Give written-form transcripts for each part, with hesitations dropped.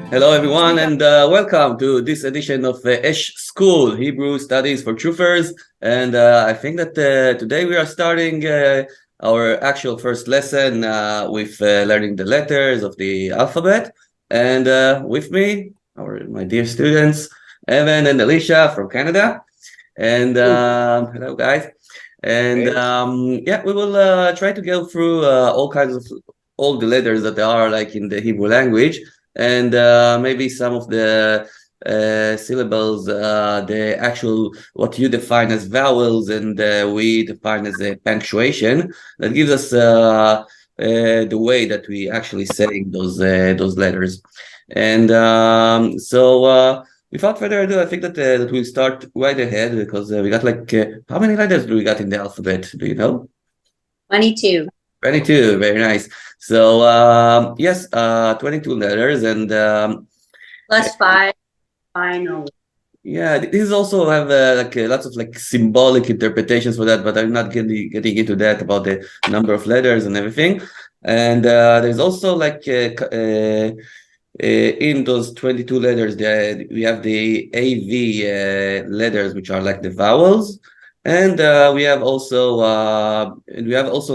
Hello, everyone, and welcome to this edition of Esh School, Hebrew Studies for Truthers. And I think that today we are starting our actual first lesson with learning the letters of the alphabet. And with me, my dear students, Evan and Elisha from Canada. And hello, guys. And yeah, we will try to go through all the letters that there are like in the Hebrew language, and maybe some of the syllables, the actual what you define as vowels, and we define as a punctuation that gives us the way that we actually saying those letters. And without further ado, I think that we'll start right ahead because we got like how many letters do we got in the alphabet? Do you know? 22. 22. Very nice. So yes, 22 letters, and Plus 5 final. yeah, this also have lots of like symbolic interpretations for that, but I'm not getting into that about the number of letters and everything. And there's also like in those 22 letters, we have the AV letters, which are like the vowels, and we have also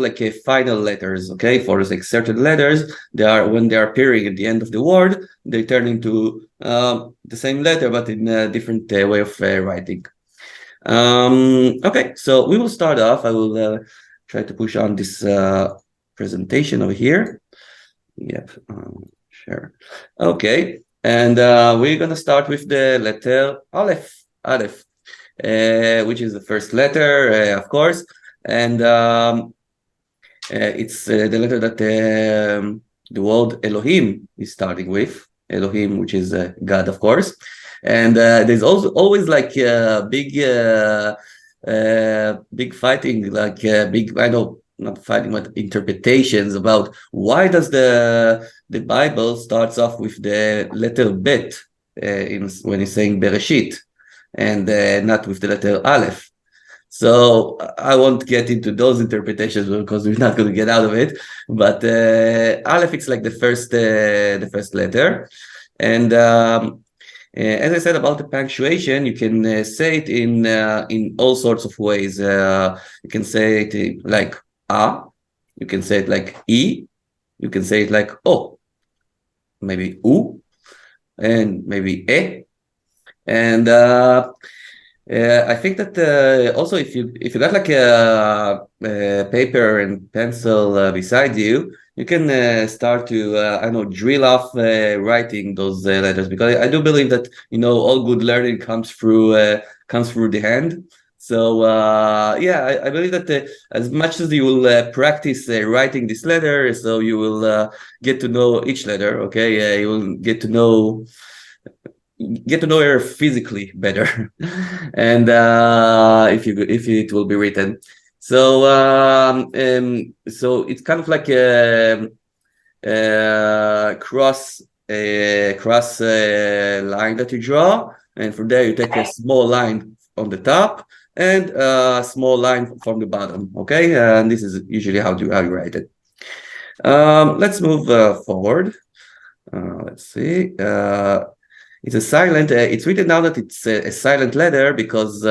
like a final letters. Okay, for like certain letters, they are when they are appearing at the end of the word, they turn into the same letter, but in a different way of writing. Okay, so we will start off. I will try to push on this presentation over here. Yep. Sure. Okay, and we're gonna start with the letter Aleph, which is the first letter, of course, and it's the letter that the word Elohim is starting with. Elohim, which is God, of course, and there's also always like big fighting, like big. I know not fighting, but interpretations about why does the Bible starts off with the letter Bet when it's saying Bereshit, and not with the letter Aleph. So I won't get into those interpretations because we're not going to get out of it. But Aleph is like the first letter, and as I said about the punctuation, you can say it in all sorts of ways. You can say it like A, you can say it like E, you can say it like O, maybe U, and maybe E. And I think that also if you got like a paper and pencil beside you, you can start to I don't know, drill off writing those letters, because I do believe that all good learning comes through the hand. So yeah, I believe that as much as you will practice writing this letter, so you will get to know each letter. Okay, you will get to know her physically better, and if it will be written. So so it's kind of like a cross line that you draw, and from there you take a small line on the top and a small line from the bottom. Okay, and this is usually how you write it. Let's move forward. Let's see. It's a silent. It's written down that it's a silent letter because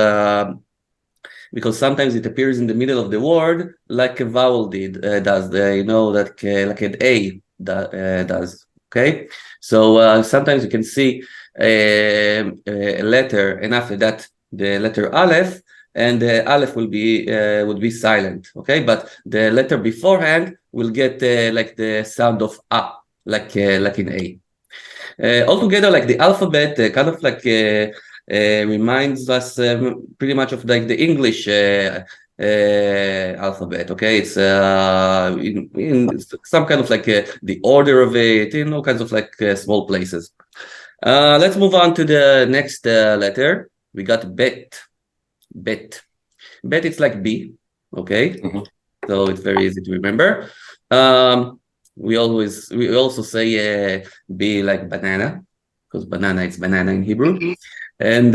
sometimes it appears in the middle of the word like a vowel does. That like an A does. Okay, so sometimes you can see a letter, and after that the letter Aleph, and the Aleph would be silent. Okay, but the letter beforehand will get like the sound of A, like in A. Altogether, like the alphabet kind of like reminds us pretty much of like the English alphabet. Okay, it's in some kind of like the order of it, in all kinds of like small places. Let's move on to the next letter. We got Bet. Bet. Bet, it's like B. Okay, so it's very easy to remember. We also say B like banana, because banana is banana in Hebrew. And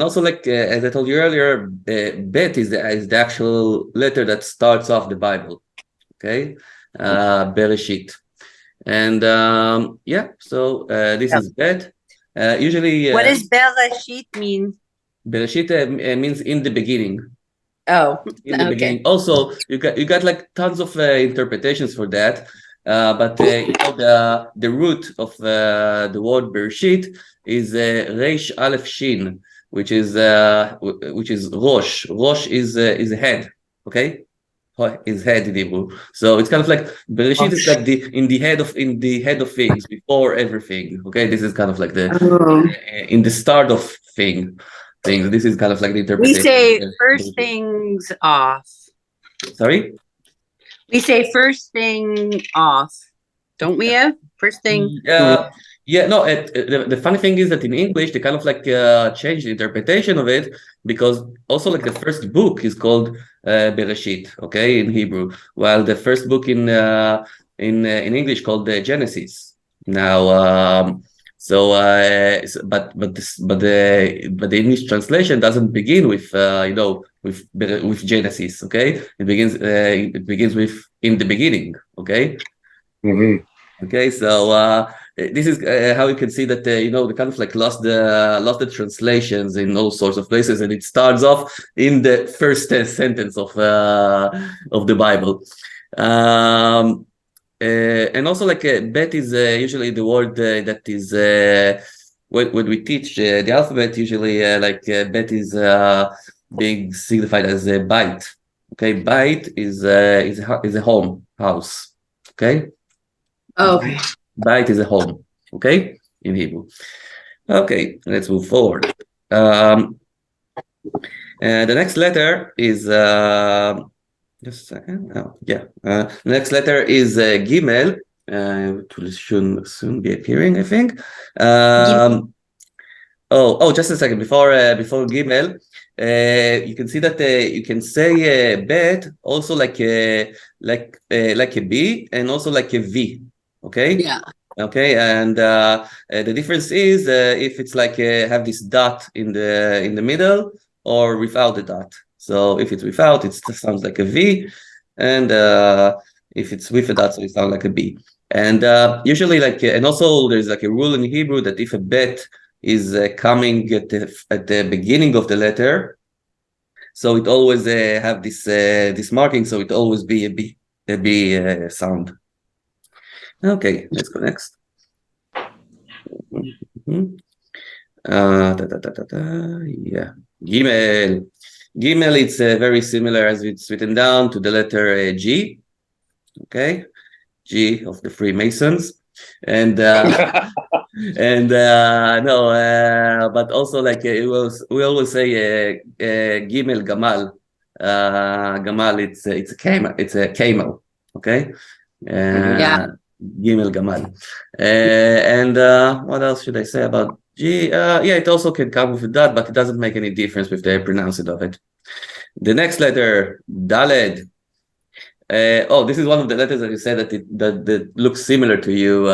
also, like as I told you earlier, Bet is the actual letter that starts off the Bible. Okay, Bereshit. And yeah, so this is Bet. Usually, What does Bereshit mean? Bereshit means in the beginning. Oh, In the okay. beginning. Also, you got like tons of interpretations for that. But you know the root of the word Bereshit is Reish Aleph Shin, which is Rosh. Rosh is a head. Okay, is head in Hebrew. So it's kind of like Bereshit is like the in the head of things before everything. Okay, this is kind of like the in the start of things. This is kind of like the We interpretation. say first things off. Sorry. We say first thing off. Don't we have first thing? Yeah, no, the funny thing is that in English, they kind of like change the interpretation of it because also like the first book is called Bereshit, okay, in Hebrew, while the first book in English called Genesis. Now, but the English translation doesn't begin with with Genesis, okay? It begins with in the beginning, okay? Mm-hmm. Okay, so this is how you can see that they kind of like lost the translations in all sorts of places, and it starts off in the first sentence of the Bible. And also like bet is usually the word that is when we teach the alphabet, usually bet is being signified as a bite. Okay, bite is a home house. Okay. Okay. Bait is a home, okay, in Hebrew. Okay, let's move forward. The next letter is just a second. Oh, yeah. The next letter is Gimel. It will soon be appearing, I think. Just a second. Before Gimel, you can see that you can say bet also like a B and also like a V. Okay. Yeah. Okay, and the difference is if it's like have this dot in the middle or without the dot. So if it's without, it sounds like a V, and if it's with a dot, so it sounds like a B. And usually, and also there's like a rule in Hebrew that if a bet is coming at the beginning of the letter, so it always have this marking, so it always be a B sound. Okay, let's go next. Yeah, Gimel. Gimel, it's very similar as it's written down to the letter G. Okay, G of the Freemasons, and but also like we always say Gimel Gamal. Gamal, it's a camel. It's a camel. Okay. Yeah. Gimel Gamal. And what else should I say about G? Yeah, it also can come with that, but it doesn't make any difference with the pronouncing of it. The next letter, Daled. This is one of the letters that you said that looks similar to you,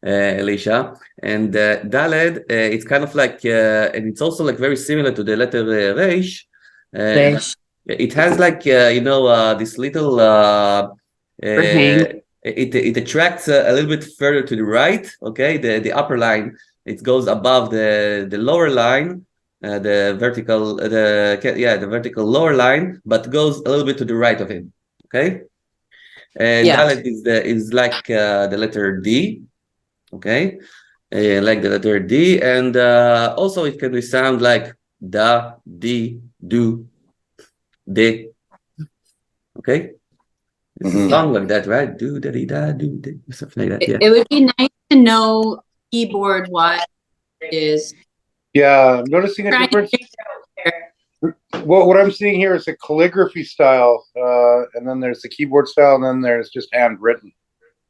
Elisha. And Daled, it's kind of like, and it's also like very similar to the letter Reish. It has like this little it attracts a little bit further to the right. Okay, the upper line, it goes above the lower line, the vertical lower line, but goes a little bit to the right of it. Okay, Dalet is like the letter D. Okay, like the letter D, and also it can sound like da, di, do, de. Okay. It's a song like that, right? Do da di da do da, something like that. Yeah. It would be nice to know keyboard wise is. Yeah, I'm noticing a difference. What I'm seeing here is a calligraphy style, and then there's the keyboard style, and then there's just handwritten.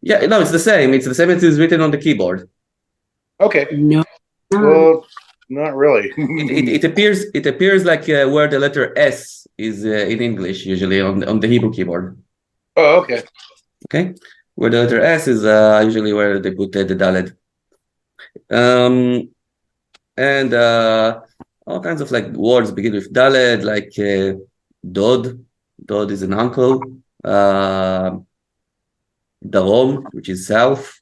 Yeah, no, it's the same. It's the same as it's written on the keyboard. Okay. No. Well, not really. it appears like where the letter S is in English, usually on the Hebrew keyboard. Oh, okay. Okay, where the letter S is usually where they put the Dalet. And all kinds of like words begin with Dalet, like Dod. Dod is an uncle. Darom, which is south.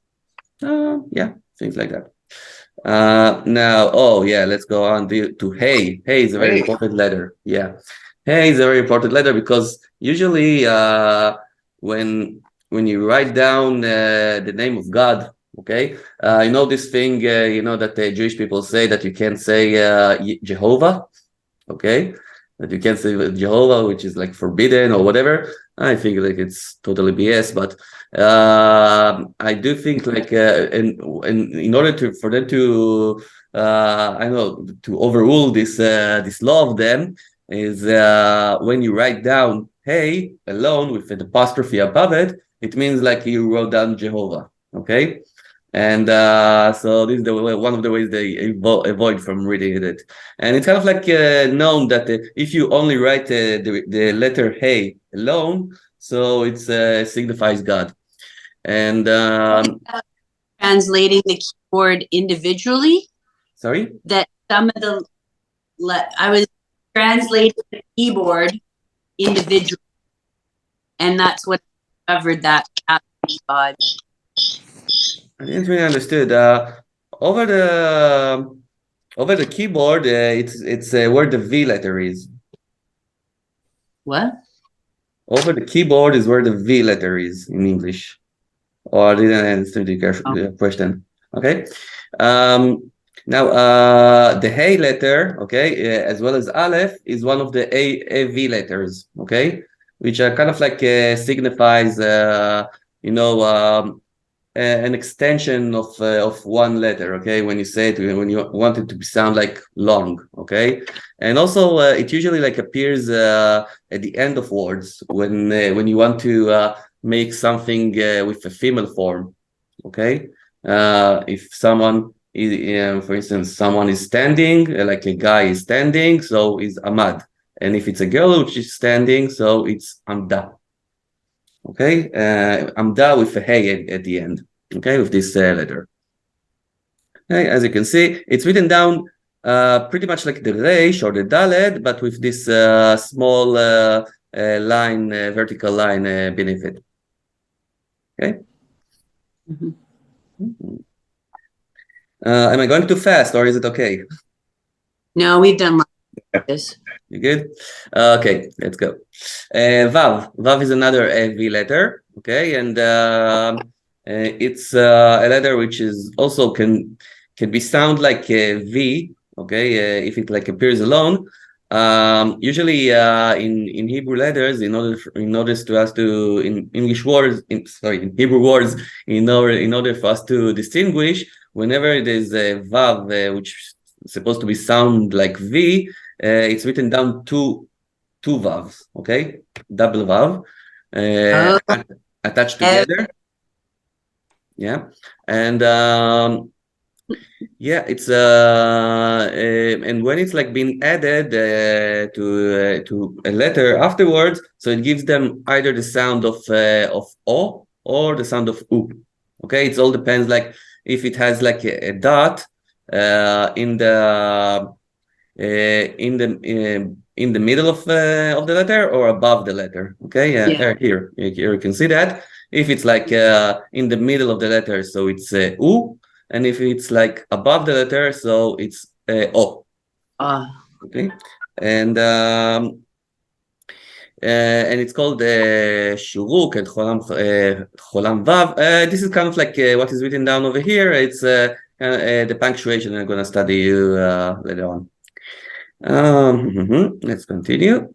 Yeah, things like that. Now, let's go on to Hey. Hey is a very Hey. important letter. Yeah, Hey is a very important letter because usually when you write down the name of God, okay, you know this thing, that the Jewish people say that you can't say Jehovah, okay, that you can't say Jehovah, which is like forbidden or whatever. I think like it's totally BS, but I do think like and in order for them to I know to overrule this law of them is when you write down Hey alone with an apostrophe above it, it means like you wrote down Jehovah, okay. And so this is one of the ways they avoid from reading it. And it's kind of like known that if you only write the letter Hey alone, so it signifies God. And Translating the keyboard individually, sorry? that some of I was translating the keyboard individually, and that's what covered that God. I didn't really understood. Over the keyboard, it's where the V letter is. What? Over the keyboard is where the V letter is in English. Or I didn't understand the question. Okay. Now, the Hey letter, okay, as well as Aleph, is one of the AV letters, okay, which are kind of like signifies, an extension of one letter, okay, when you say it, when you want it to sound like long, okay. And also it usually like appears at the end of words when you want to make something with a female form, okay. If someone is, for instance, someone is standing, like a guy is standing, so is Ahmad. And if it's a girl which is standing, so it's Amda. Okay, Amda with a Hey at the end, okay, with this letter. Okay, as you can see, it's written down pretty much like the Reish or the Daled, but with this small line, vertical line beneath it. Okay. Mm-hmm. Am I going too fast or is it okay? No, we've done like this. You good? Okay, let's go. Vav. Vav is another V letter. Okay, and it's a letter which is also can be sound like a V. Okay, if it like appears alone. Usually, in Hebrew letters, in order for us to in English words, in Hebrew words, in order for us to distinguish, whenever there's a Vav which is supposed to be sound like V. It's written down two vavs, okay, double vav, attached together. Yeah, and it's and when it's like being added to a letter afterwards, so it gives them either the sound of o or the sound of u. Okay, it all depends. Like if it has like a dot in the in the middle of the letter or above the letter. Okay, here you can see that. If it's like in the middle of the letter, so it's u, and if it's like above the letter, so it's o. Okay, and it's called shuruk and cholam vav. This is kind of like what is written down over here. It's the punctuation I'm gonna study you later on. Let's continue.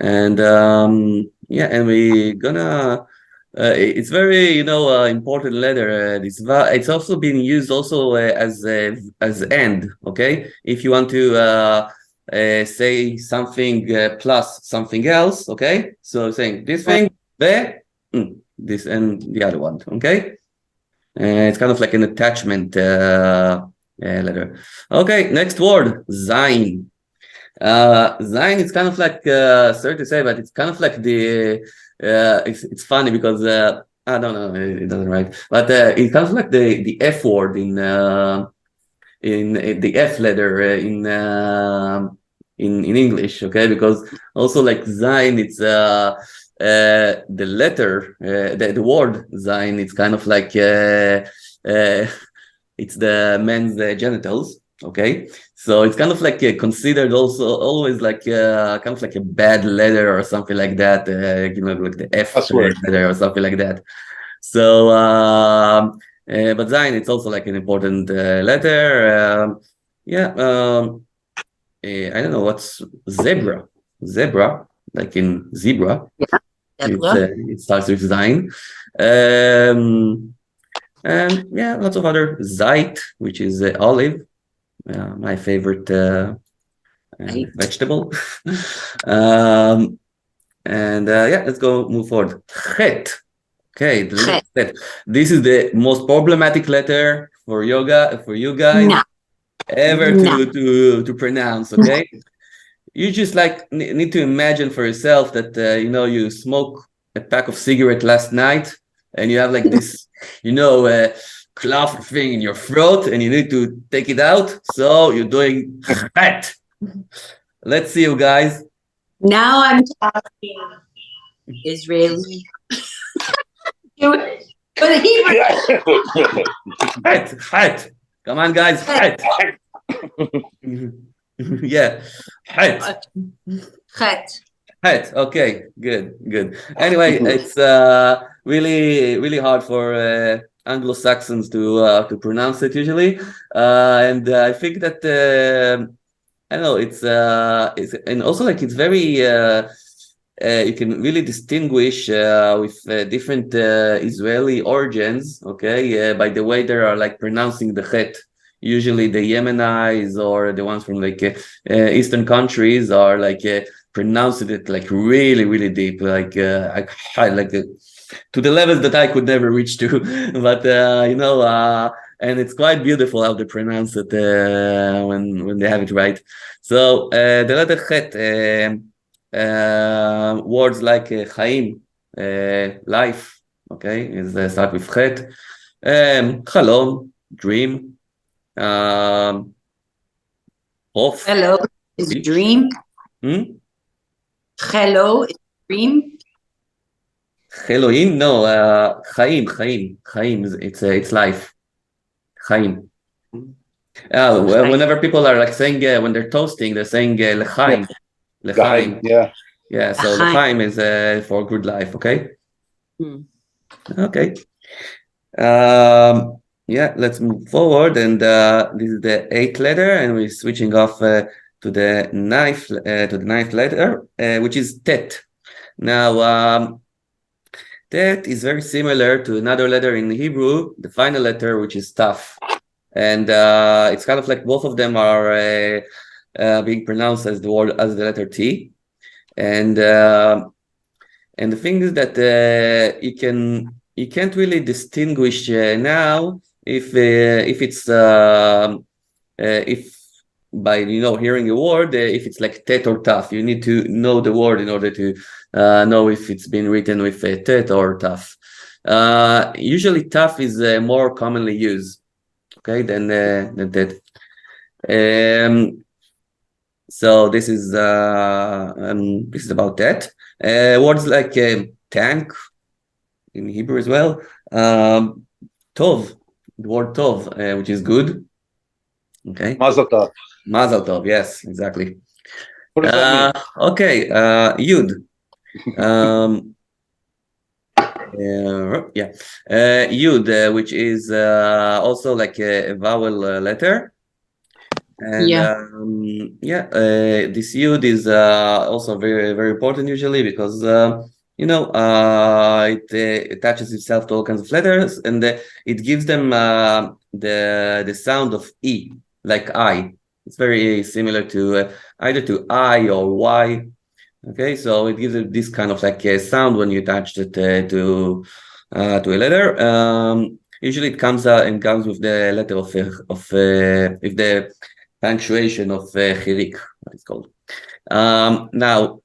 And and we're gonna it's very important letter. It's also been used also as end. Okay, if you want to say something plus something else. Okay, so saying this thing there, this and the other one. Okay, it's kind of like an attachment letter. Okay, next word, Zain. Zain is kind of like sorry to say, but it's kind of like the it's funny because I don't know, it doesn't write, but it's kind of like the F word in the F letter in English, okay? Because also like Zain, it's the letter, the word Zayin, it's kind of like it's the men's genitals. Okay, so it's kind of like considered also always like kind of like a bad letter or something like that, like the F letter or something like that. So, but Zayin, it's also like an important letter. I don't know what's zebra. Zebra, like in zebra. It starts with Zayin. And yeah, lots of other Zait, which is olive, my favorite vegetable. Yeah, let's go move forward. Chet. Okay, the letter Chet. This is the most problematic letter for yoga for you guys ever to pronounce. Okay, you just like need to imagine for yourself that you smoke a pack of cigarette last night and you have like this cloth thing in your throat and you need to take it out, so you're doing Chet. Let's see you guys. Now I'm talking Israeli. Chet. Come on, guys. Chet. Yeah. Chet. Okay, good. Anyway, it's really hard for Anglo-Saxons to pronounce it usually, and I think that I don't know. It's and also like it's very. You can really distinguish with different Israeli origins, okay, by the way they are like pronouncing the Chet. Usually the Yemenis or the ones from like Eastern countries are like pronouncing it like really deep, like to the levels that I could never reach to. But and it's quite beautiful how they pronounce it when they have it right. So the letter Chet. Words like Chaim, life, okay, is start with Chet. Chalom, dream. Hof. Hello is dream. Hello is dream. Elohim, no, Chaim, it's life. Chaim. Whenever people are like saying, when they're toasting, they're saying L'chaim. L'chaim. Yeah, so L'chaim is for good life, okay? Okay. Yeah, let's move forward, and this is the 8th letter, and we're switching off to the ninth letter, which is Tet. Now, Tet is very similar to another letter in Hebrew, the final letter, which is Taf, and it's kind of like both of them are being pronounced as the letter T, and the thing is that you can't really distinguish now if it's if by hearing a word if it's like Tet or Taf. You need to know the word in order to know if it's been written with Tet or Taf. Usually Taf is more commonly used, okay, than Tet. So this is about that. Words like tank in Hebrew as well. Tov, the word Tov, which is good. Okay. Mazel tov. Mazel tov. Yes, exactly. What does that mean? Okay. Yud. Yud, which is also like a vowel letter. And this Yud is also very, very important usually because it attaches itself to all kinds of letters, and it gives them the sound of E, like I. It's very similar to either to I or Y. Okay, so it gives it this kind of like a sound when you attach it to a letter. Usually it comes with the letter of if the punctuation of chirik, what it's called. Now,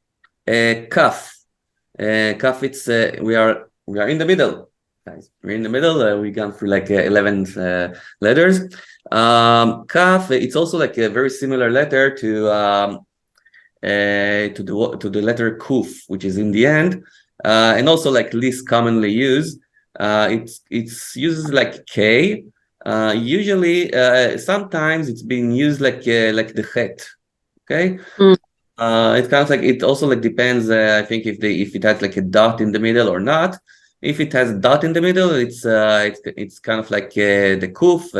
kaf. Kaf, it's we are in the middle, guys. We're in the middle. We gone through like 11 letters. Kaf, it's also like a very similar letter to the letter kuf, which is in the end. and also like least commonly used. It's uses like K. Usually, sometimes it's being used like the het. Okay. Mm. It's kind of like it also like depends. I think if it has like a dot in the middle or not. If it has a dot in the middle, it's kind of like the kuf,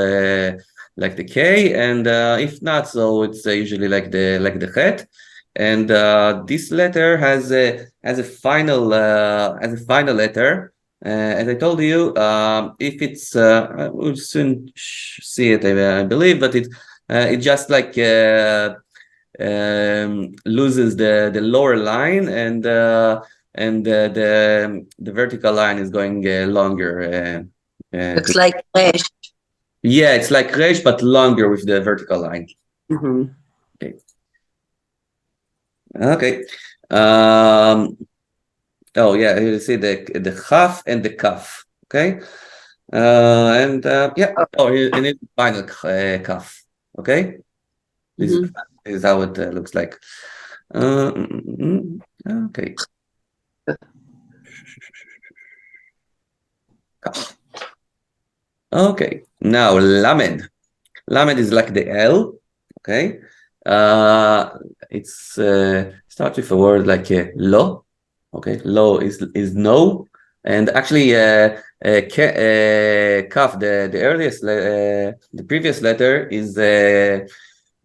like the K, and if not, so it's usually like the het. And this letter has a final letter. As I told you, if it's we'll soon see it, I believe, but it just like loses the lower line, and the vertical line is going longer. Looks like Esh. Yeah, it's like resh, but longer with the vertical line. Mm-hmm. Okay. Okay. Oh yeah, you see the chaf and the kaf. Okay. And yeah. Oh, and it's final kaf. Okay. This is how it looks like. Okay. Okay. Now lamed. Lamed is like the L. Okay. It's starts with a word like lo. Okay. Lo is no. And actually, kaf, the earliest, the previous letter is the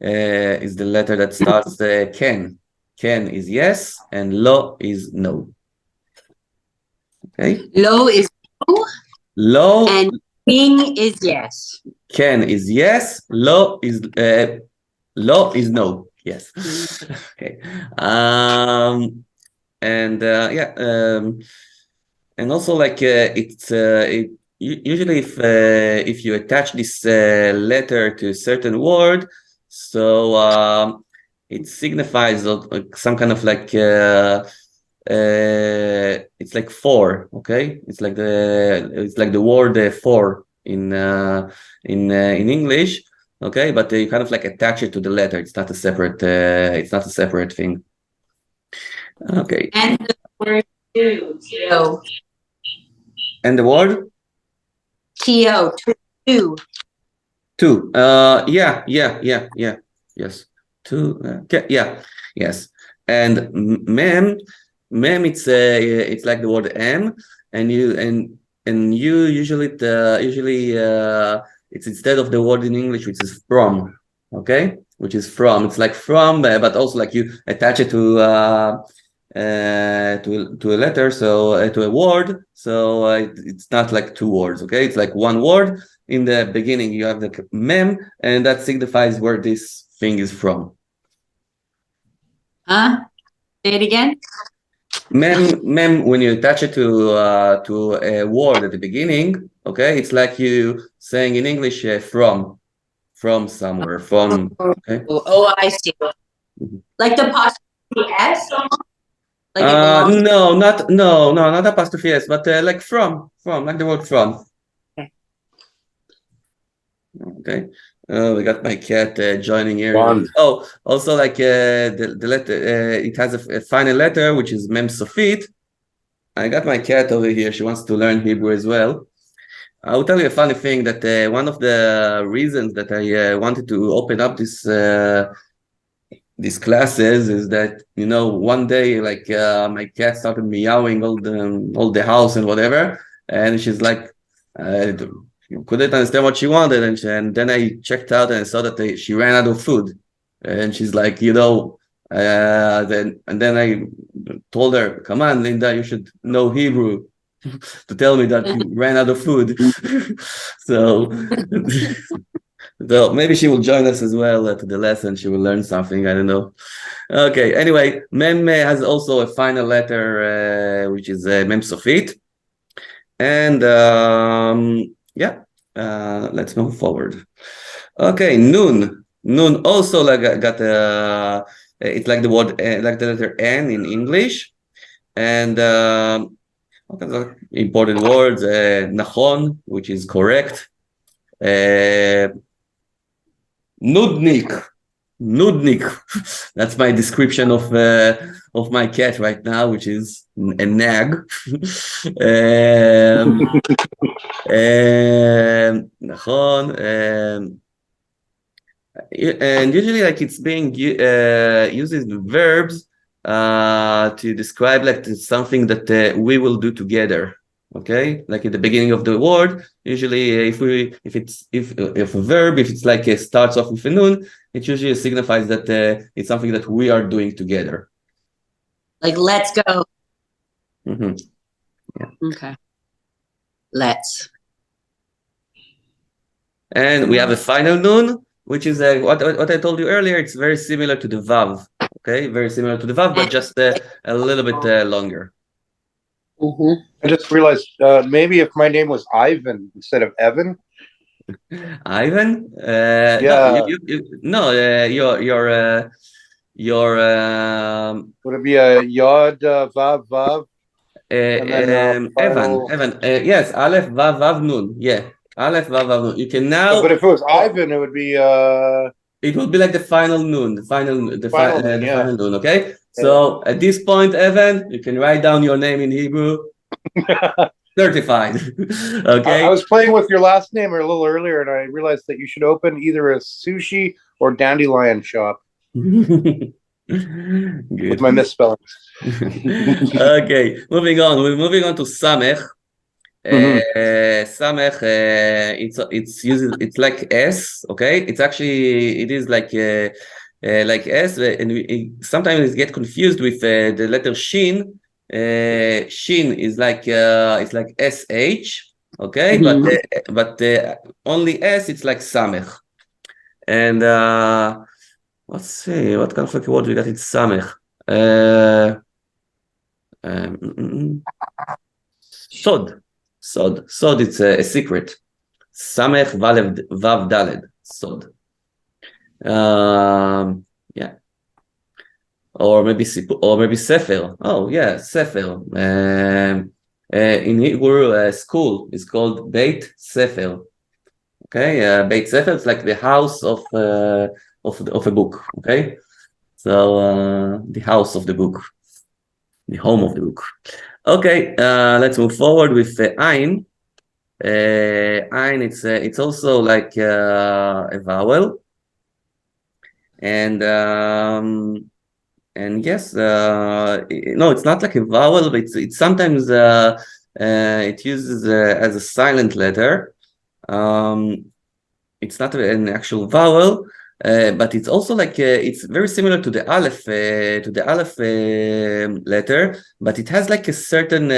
letter that starts ken. Ken is yes, and lo is no. Okay. Lo is no, Lo, and king is yes. ken is yes, lo is no. Yes. Okay. And yeah. And also like usually if you attach this letter to a certain word, so it signifies some kind of like it's like for. Okay, it's like the word for in English. Okay, but you kind of like attach it to the letter. It's not a separate thing. Okay. And the word to. So And the word? to. Two. Yeah. Yes. Two. Yeah. Yes. And mem, it's like the word m, and you usually it's instead of the word in English, which is from. Okay, which is from. It's like from, but also like you attach it to a letter, so to a word, so it's not like two words. Okay, it's like one word. In the beginning you have the mem, and that signifies where this thing is from. Huh? Say it again. Mem, when you attach it to a word at the beginning, okay, it's like you saying in English from somewhere, from. Okay. Oh, I see. Like the apostrophe S. Like it belongs. Not apostrophe s, but like from, like the word from. Okay. We got my cat joining here. Oh, also like the letter, it has a final letter, which is mem sofit. I got my cat over here. She wants to learn Hebrew as well. I will tell you a funny thing that one of the reasons that I wanted to open up these classes is that, one day like my cat started meowing all the house and whatever, and she's like couldn't understand what she wanted, and then I checked out and I saw that she ran out of food, and she's like, then I told her, come on, Linda, you should know Hebrew to tell me that you ran out of food. So so maybe she will join us as well to the lesson. She will learn something. I don't know. Okay. Anyway, mem has also a final letter, which is mem sofit. And yeah, let's move forward. Okay, nun. Nun also got it's like the word, like the letter N in English. And all kinds of important words. Nachon, which is correct. Nudnik. Nudnik. That's my description of my cat right now, which is a nag. נכון. And usually like it's being uses verbs to describe like something that we will do together. Okay, like at the beginning of the word, usually if a verb, if it's like starts off with a noun, it usually signifies that it's something that we are doing together. Like let's go. Mm-hmm. Yeah. Okay. Let's. And we have a final noun, which is what I told you earlier. It's very similar to the vav. Okay, very similar to the vav, but just a little bit longer. Mm-hmm. I just realized maybe if my name was Ivan instead of Evan. Ivan? Yeah. No, your Would it be a Yod Vav Vav? And then Evan. Yes, Aleph Vav Vav Nun. Yeah, Aleph Vav Vav Nun. You can now. But if it was Ivan, it would be It would be like the final noon, the final noon. Okay. So at this point, Evan, you can write down your name in Hebrew. Certified. Okay. I was playing with your last name a little earlier, and I realized that you should open either a sushi or dandelion shop. Good. With my misspellings. Okay, moving on. We're moving on to Samech. Samech, it's like S. Okay, it is like S, and sometimes it get confused with the letter Shin. Shin is like it's like SH. Okay, Mm-hmm. but only S, it's like Samech. And let's see, what kind of word we got in Samech? Sod. Sod, it's a secret. Samech Vav Daled. Sod. Yeah. Or maybe Sefer. Oh, yeah, Sefer. In Hebrew, school is called Beit Sefer. Okay, Beit Sefer is like the house of a book. Okay, so the house of the book, the home of the book. Okay, let's move forward with Ein. Ein, it's also like a vowel, and yes, no, it's not like a vowel, but it's sometimes it uses as a silent letter. It's not an actual vowel, but it's also like it's very similar to the Aleph letter, but it has like a certain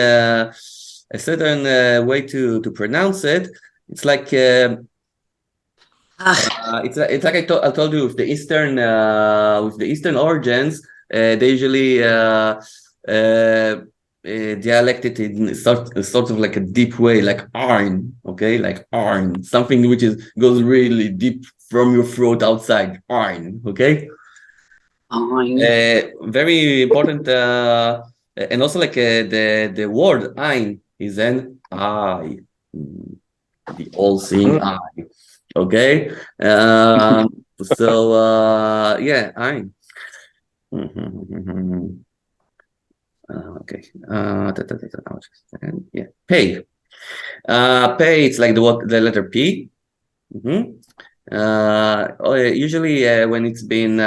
way to pronounce it. It's like it's like I told you with the Eastern origins, they usually dialect it in sort of like a deep way, like Arn, okay, like Arn, something which goes really deep from your throat outside, Arn, okay. Very important, and also like the word Ein is an eye, the all-seeing eye, okay. So yeah, Ein. Okay. Yeah. Pay. Pay. It's like the letter P. Usually when it's being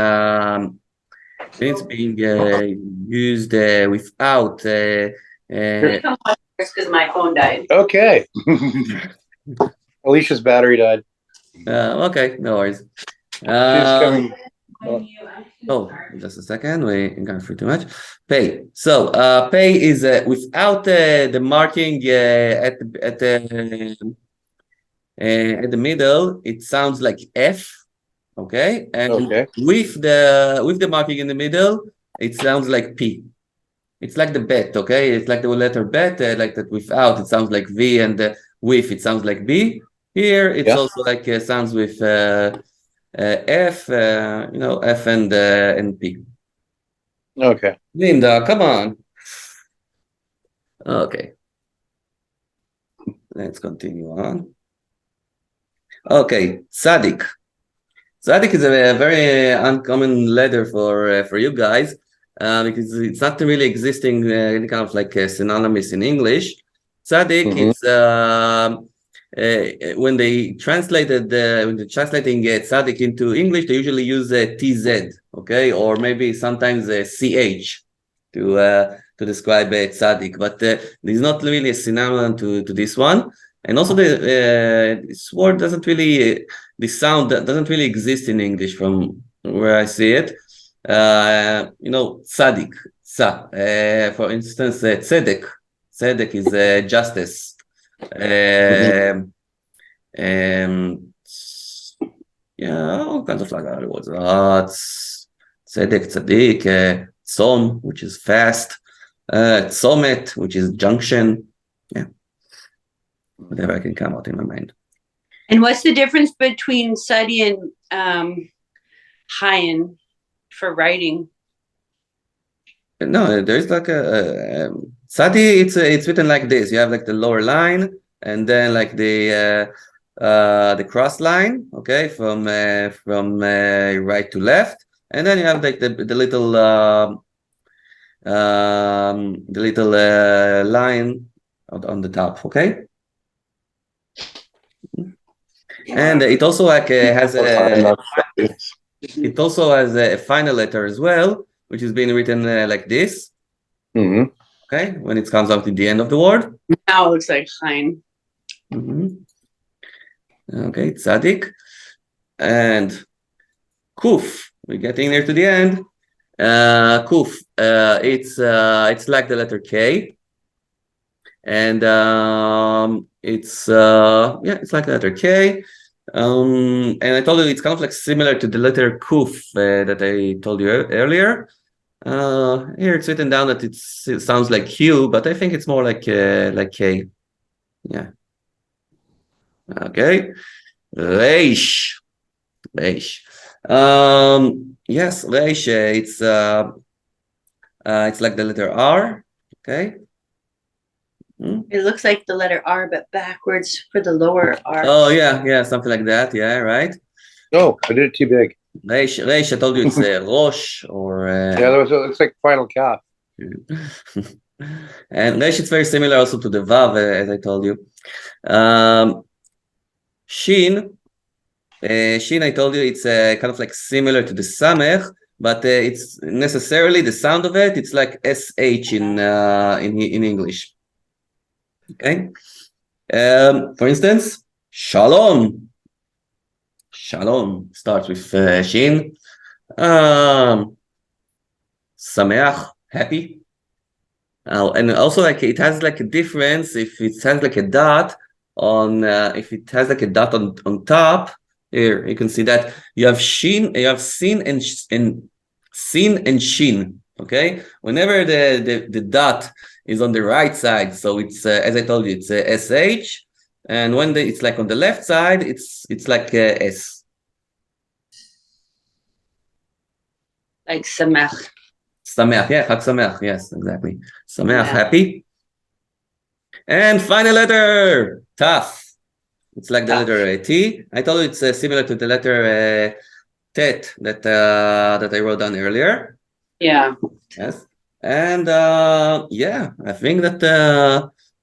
used without. Because my phone died. Okay. Alicia's battery died. Okay, no worries. She's coming. Oh, just a second. We got through too much. Pay. So pay is without the marking at the middle. It sounds like F. Okay, and with the marking in the middle, it sounds like P. It's like the bet. Okay, it's like the letter bet. Like that without, it sounds like V, and with it sounds like B. Here, it's also like sounds with F, F and P. Okay. Linda, come on. Okay. Let's continue on. Okay, Tzaddik. Tzaddik is a very uncommon letter for you guys because it's not really existing any kind of like synonymous in English. Tzaddik Mhm. is when they translated when they're translating tzaddik into English, they usually use TZ, okay, or maybe sometimes CH to describe tzaddik, but there's not really a synonym to this one. And also this word doesn't really the sound that doesn't really exist in English from where I see it. Tzaddik, for instance, tzedek. Tzedek is justice. All kinds of like other words. Tzedek, tzaddik, tzom, which is fast. Tzomet, which is junction. Yeah, whatever I can come out in my mind. And what's the difference between Sadi and Chayin for writing? No, there's like a Sadi. It's written like this. You have like the lower line, and then like the cross line, okay, from right to left, and then you have like the little line on the top, okay. And it also like has it also has a final letter as well, which is being written like this. Mm-hmm. Okay, when it comes out at the end of the word. Now it looks like Chayin. Mm-hmm. Okay, tzaddik. And kuf. We're getting there to the end. Kuf. It's like the letter K. And it's like the letter K. And I told you it's kind of like similar to the letter kuf that I told you earlier. Here it's written down that it sounds like Q, but I think it's more like K. Yeah. Okay. Reish. Yes, Reish. It's like the letter R. Okay. It looks like the letter R, but backwards for the lower R. Oh yeah, something like that. Yeah, right. Oh, I did it too big. Reish. I told you it's Rosh or. It's like final calf. And Reish, it's very similar also to the Vav, as I told you. Shin. Shin, I told you it's kind of like similar to the Samech, but it's necessarily the sound of it. It's like SH in English. Okay. For instance, Shalom. Shalom starts with Shin. Sameach, happy. And also like it has like a difference if it has like a dot on top. Here you can see that you have shin, you have sin and sin and shin. Okay, whenever the dot is on the right side, so it's as I told you, it's sh, and when it's like on the left side, it's like s. Like Samech. Sameach, yeah, Chag Sameach, yes, exactly. Sameach, happy. And final letter, Taf. It's like the letter T. I told you it's similar to the letter Tet that I wrote down earlier. Yeah. Yes. And I think that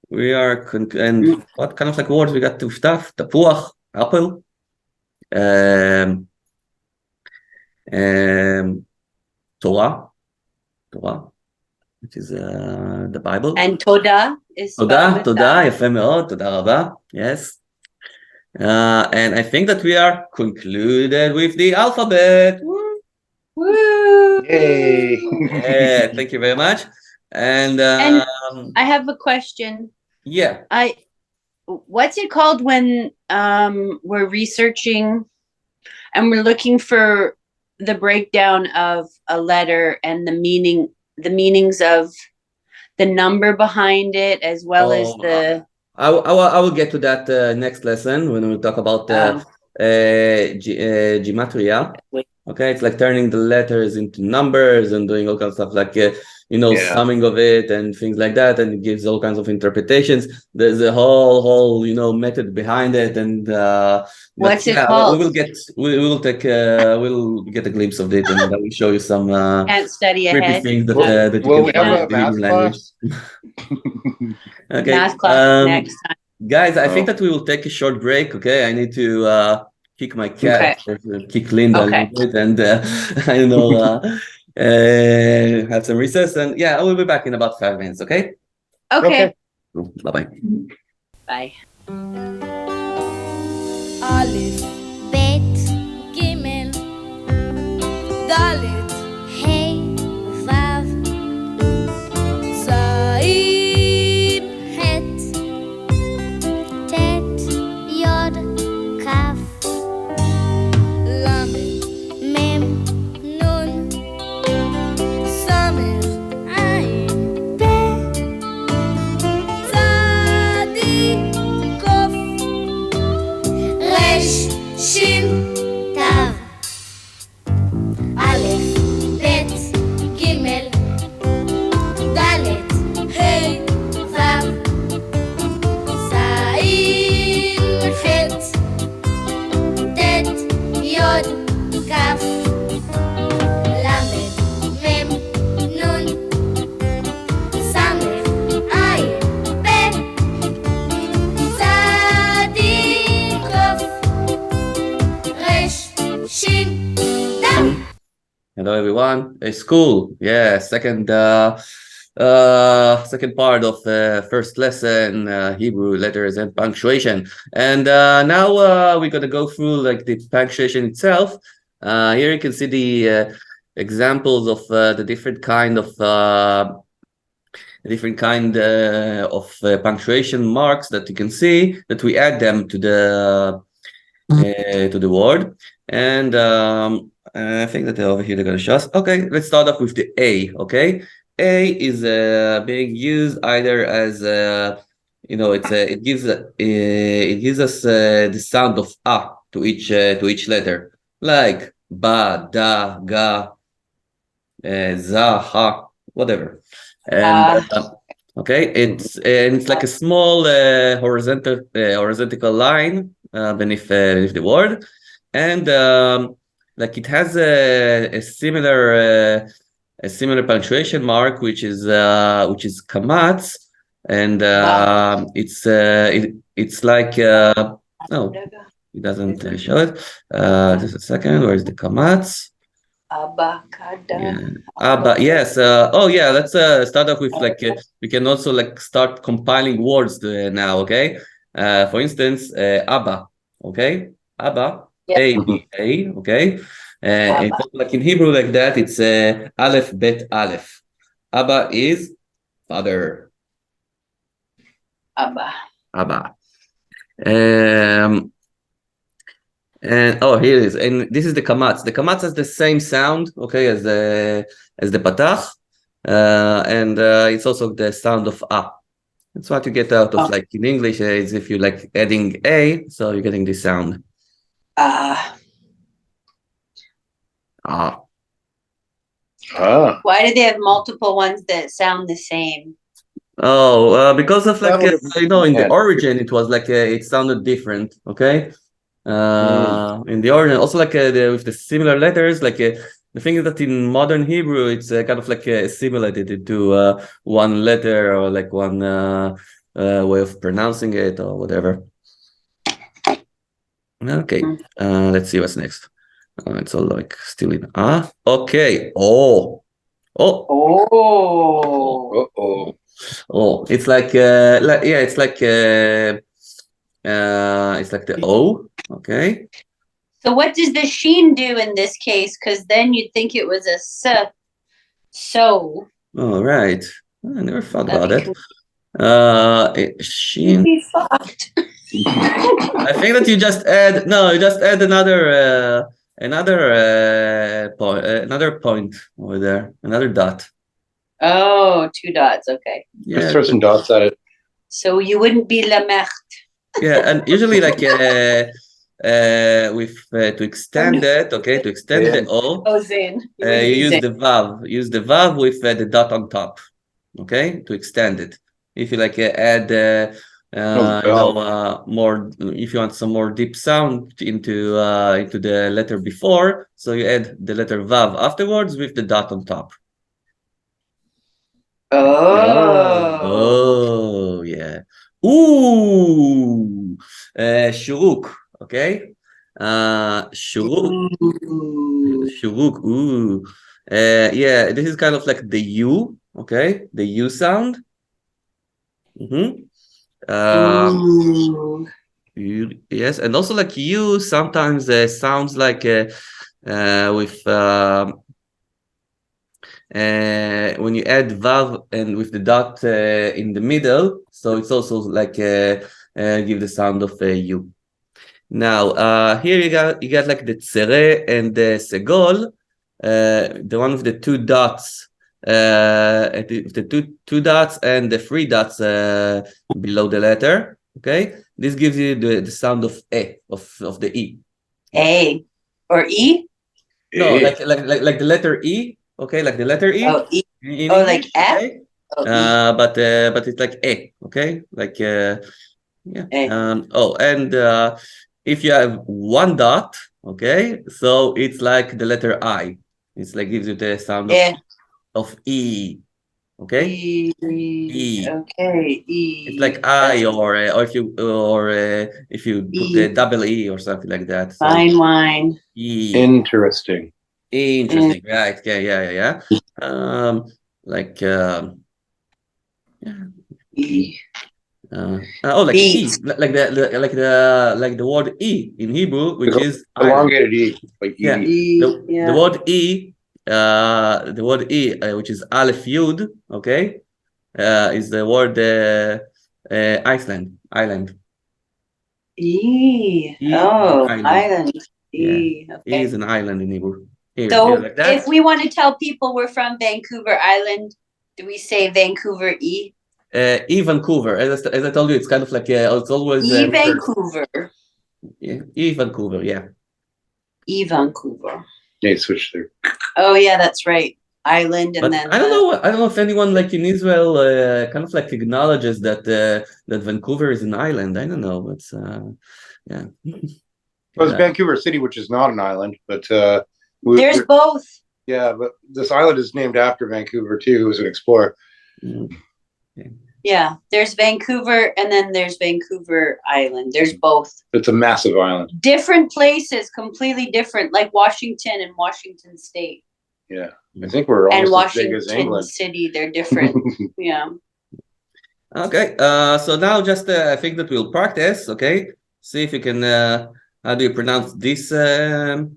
we are and what kind of like words we got to stuff? Tapuach, apple. Torah, which is the Bible. And Toda is Toda, יפה מאוד, תודה רבה. Yes. And I think that we are concluded with the alphabet. Woo! Yay! Yeah, thank you very much. And I have a question. Yeah. What's it called when we're researching and we're looking for the breakdown of a letter and the meanings of the number behind it, as well as the. I will get to that next lesson when we talk about gematria. Okay, it's like turning the letters into numbers and doing all kinds of stuff. Like Yeah. summing of it and things like that, and it gives all kinds of interpretations. There's a whole method behind it, and What's it we called? will get we'll get a glimpse of it, and I will show you some Can't study creepy ahead. things that that you Will can we find have in a the Hebrew math language. class? Okay. Math class next time. Guys, I think Oh. that we will take a short break. Okay, I need to kick my Okay. cat, or kick Linda a Okay. little bit, and I don't know, have some recess, and yeah, I will be back in about 5 minutes. Okay. Okay. Bye bye. Bye. Alef, בית, Gimel, Dalet, ה', ו', Zayin, ח', ט', י', כ', Lamed, מ', Nun, Samech, עין, פ', Tzadik, Kof, ר', Shin, ת', א', ב', ג', ד', Hey, ו', ז', ח', ט', י', כ', ל', מ', נ', ס', עין, פ', צדיק, ק', ר', ש', ת'. Hello, everyone. Esh School. Yeah, second part of the first lesson, Hebrew letters and punctuation. And now we're gonna go through like the punctuation itself. Here you can see the examples of the different kind of punctuation marks that you can see, that we add them to the word. And I think that over here they're going to show us. Okay, let's start off with the A. Okay, A is being used either as it gives us the sound of a to each letter, like ba, da, ga, za, ha, whatever. And okay, it's like a small horizontal line beneath the word, and like it has a similar punctuation mark, which is kamatz, and it's like no, it doesn't show it. Just a second. Where is the kamatz? Abakada. Yeah. But yes. Oh, yeah. Let's start off with like we can also like start compiling words now. Okay. For instance, Abba. Okay. Abba. Yeah. A. Okay. And like in Hebrew, like that, it's Alef Bet Alef. Abba is father. Abba. Abba. And oh, here it is. And this is the kamatz. The kamatz has the same sound, okay, as the patach, and it's also the sound of a. That's what you get out of like in English is if you like adding a, so you're getting this sound. Ah. Why do they have multiple ones that sound the same? Oh, because of like in the Yeah. origin, it was like it sounded different. Okay. In the origin, also like with the similar letters, like the thing is that in modern Hebrew, it's kind of like assimilated to one letter or like one way of pronouncing it or whatever. Okay, let's see what's next. It's all like still in okay. Oh. It's like yeah, it's like the O. Okay. So what does the sheen do in this case? Because then you'd think it was a s. So. All right. I never thought about it. Sheen. Be fucked. I think that you just add another point over there, another dot. Oh, 2 dots. Okay. Yeah. Just throw some dots at it. So you wouldn't be lamecht. Yeah, and usually like to extend it, okay, to extend the O, Oh, Zain. you use the vav. Use the vav with the dot on top, okay, to extend it. If you like add, more, if you want some more deep sound into the letter before, so you add the letter vav afterwards with the dot on top. Oh, yeah. Ooh, shuruk, okay? Shuruk, shuruk, ooh. Yeah, this is kind of like the U, okay? The U sound. Yes, and also like U sometimes sounds like with when you add vav and with the dot in the middle, so it's also like give the sound of U. Now here you got like the tsere and the segol, the one with the two dots, the two dots and the three dots below the letter. Okay, this gives you the sound of of the E. A or E? No, like the letter E. Okay, like the letter E. Oh, E. In Oh, English, like F? okay? Oh, E. But it's like A, okay? Like yeah. A. And if you have one dot, okay, so it's like the letter I. It's like gives you the sound of E, okay? E. E. Okay, E. It's like I, or if you put the double E or something like that. So Fine wine. E. Interesting. Interesting, right? Yeah. Like E. like Beat. E, like the word E in Hebrew, which is island. Elongated E, like Yeah. E. The word E, which is Aleph Yud, okay, is the word Iceland, island. E. E Oh, island. island. Yeah. E. E Okay. is an island in Hebrew. Here, So like that. if we want to tell people we're from Vancouver Island, do we say Vancouver E? E Vancouver, as I told you, it's kind of like it's always E Vancouver. Yeah, E Vancouver, yeah. E Vancouver. They switched there. Oh yeah, that's right. Island and But then I don't know if anyone like in Israel kind of like acknowledges that that Vancouver is an island. I don't know. It's yeah. Well, it's Vancouver City, which is not an island, but there's both. Yeah, but this island is named after Vancouver too, who was an explorer. Okay. Yeah, there's Vancouver and then there's Vancouver Island. There's both. It's a massive island. Different places, completely different, like Washington and Washington State. Yeah, I think we're almost as big as Washington England. City, they're different. Yeah. Okay. So now just I think that we'll practice. Okay. See if you can. How do you pronounce this? Va.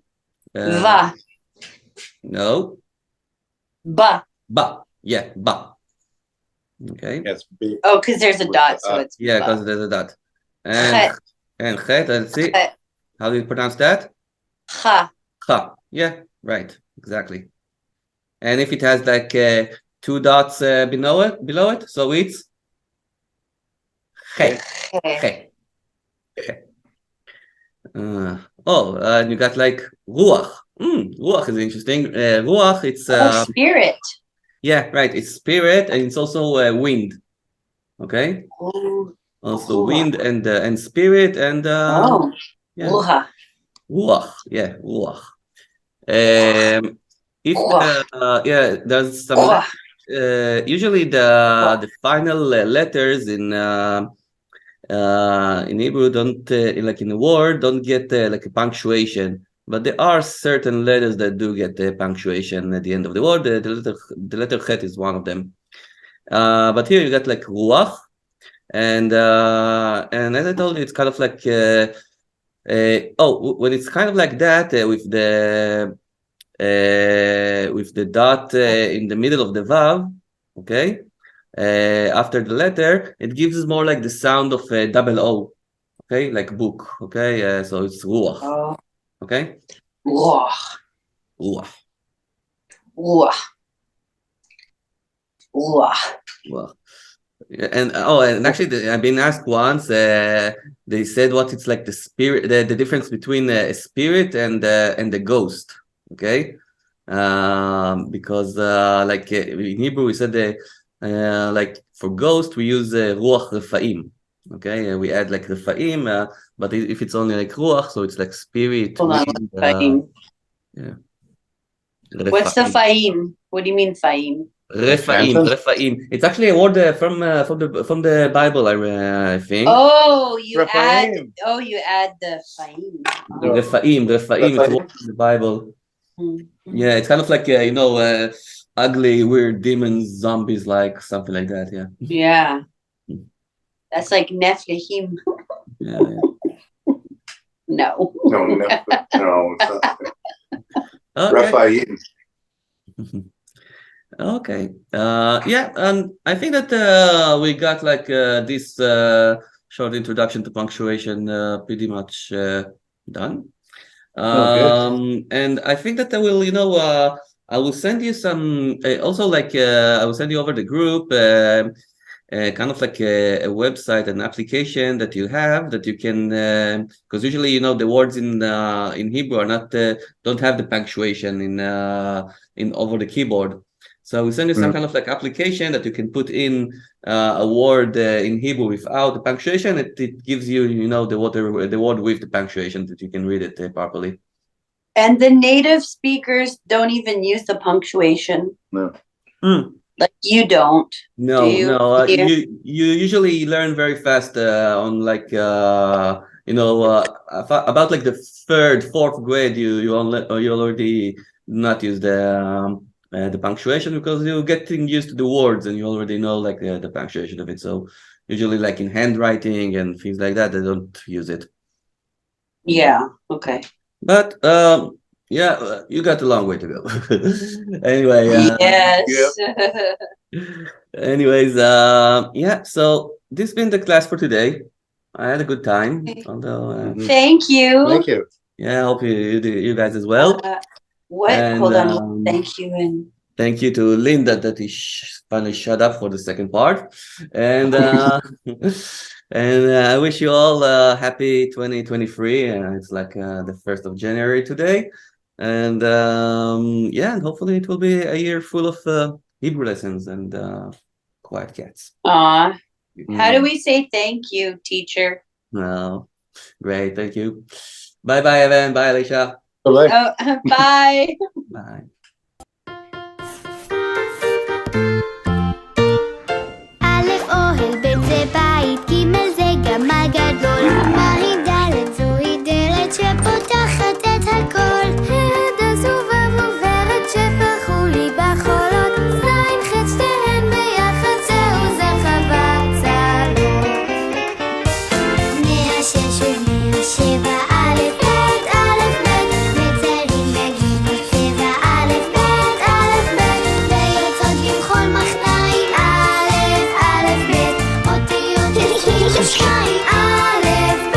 No. Ba. Ba. Yeah. Ba. Okay. Yes. Big. Oh, because there's a dot, so it's yeah, ba. because there's a dot. Chet. And chet. Let's see. Chet. How do you pronounce that? Ha. Ha. Yeah. Right. Exactly. And if it has like two dots below it, so it's he. He. And you got like ruach. Ruach is interesting. Ruach, it's spirit. Yeah, right. It's spirit, and it's also wind. Okay. Also wind and spirit and yeah. Ruach. Yeah, ruach. If there's some usually the final letters in Hebrew don't like in a word don't get like a punctuation, but there are certain letters that do get the punctuation at the end of the word. The letter chet is one of them. But here you got like ruach, and as I told you, it's kind of like when it's kind of like that with the dot in the middle of the vav, okay. After the letter, it gives us more like the sound of a double O, okay, like book, okay. So it's ruach, okay. Ruach. Ruach. Ruach. Ruach. Ruach. And actually, I've been asked once. They said what it's like the spirit, the difference between a spirit and the ghost. Okay, because like in Hebrew we said like for ghost we use ruach refaim. Okay, we add like refaim, but if it's only like ruach, so it's like spirit. Hold on, wind, Fahim. yeah. What's the Refaim. Fahim? What do you mean Fahim? Refaim, Phantom? refaim. It's actually a word from the Bible, I think. Oh, you add. Rephaim. Oh, you add the Fahim. No. Refaim, it's a Refaim. word in the Bible. Mhm. Yeah, it's kind of like ugly, weird demons, zombies, like something like that. Yeah, Yeah, that's like Nephilim. yeah. No. No, no, it's not. Okay. Rephaim. Okay. Yeah, and I think that we got like this short introduction to punctuation pretty much done. Good. And I think that I will, I will send you some also like I will send you over the group kind of like a website, an application that you have that you can because usually the words in Hebrew are not don't have the punctuation in over the keyboard. So we send you some kind of like application that you can put in a word in Hebrew without the punctuation. It gives you the word with the punctuation that you can read it properly. And the native speakers don't even use the punctuation. No. Like you don't. No, Do you? no. Yeah. You usually learn very fast on like about like the third, fourth grade. You already not use the punctuation because you're getting used to the words and you already know like the punctuation of it. So usually like in handwriting and things like that, they don't use it. Yeah. Okay. But yeah, you got a long way to go. Anyway. Yes. Anyways, yeah, so this has been the class for today. I had a good time, although Thank you. Thank you. yeah, I hope you guys as well. What? And, Hold on. Thank you. And thank you to Linda that he finally shut up for the second part. And and I wish you all happy 2023. It's like the 1st of January today. And yeah, and hopefully it will be a year full of Hebrew lessons and quiet cats. how do we say thank you, teacher? No, great, thank you. Bye bye, Evan. Bye, Elisha. Bye-bye. Oh, bye. Bye. א' אוהל, ב' זה בית, ג' זה גמל גדול, מהי ד' זוהי דלת שפותחת את הכל. ה' זו ו' עוברת שפרחו לי בחולות, ז' ח' שתיהן ביחד זהו זה חוות צלות. 106 ו-107 א' ב' א' ב' מציירים בגימול צבע א' ב' א' ב' ויוצאות במחול מחניים א' א' ב' אותיות יצחים שתיים א' ב'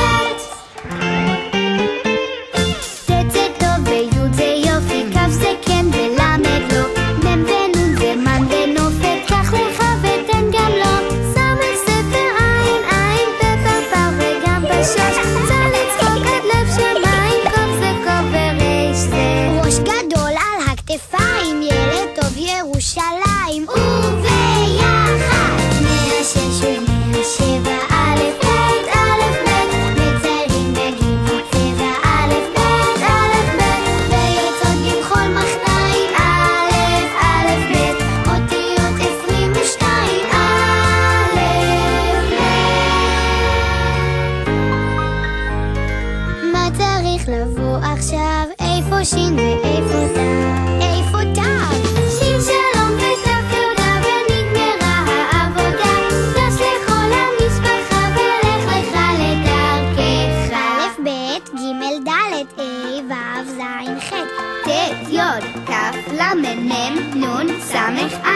ט' זה טוב וי' זה יופי כ' זה כן ולמד לא מ' ונ' זה מן ונופת קח לך ותן גם לו ס' ספר עין עין פפר וגם בשש צא לצחוק עד לב שמיים קוף זה קוף וריש זה ראש גדול על הכתפיים ילד טוב ירושלים וביחד 106 ו-107 א' ב' א' ב' מציירים בגימול צבע א' ב' א' ב' ויוצאות במחול מחניים א' א' ב' אותיות 22 א' ב' מה צריך לבוא עכשיו? איפה שין ואיפה תו? איפה תו? שין שלום ותו יהודה ונגמרה העבודה טס לכל המשפחה ולך לך לדרכך א' ב' ג' ד' ה' ו' ז' ח' ט' י' כ' ל' מ' נ' ס' ע'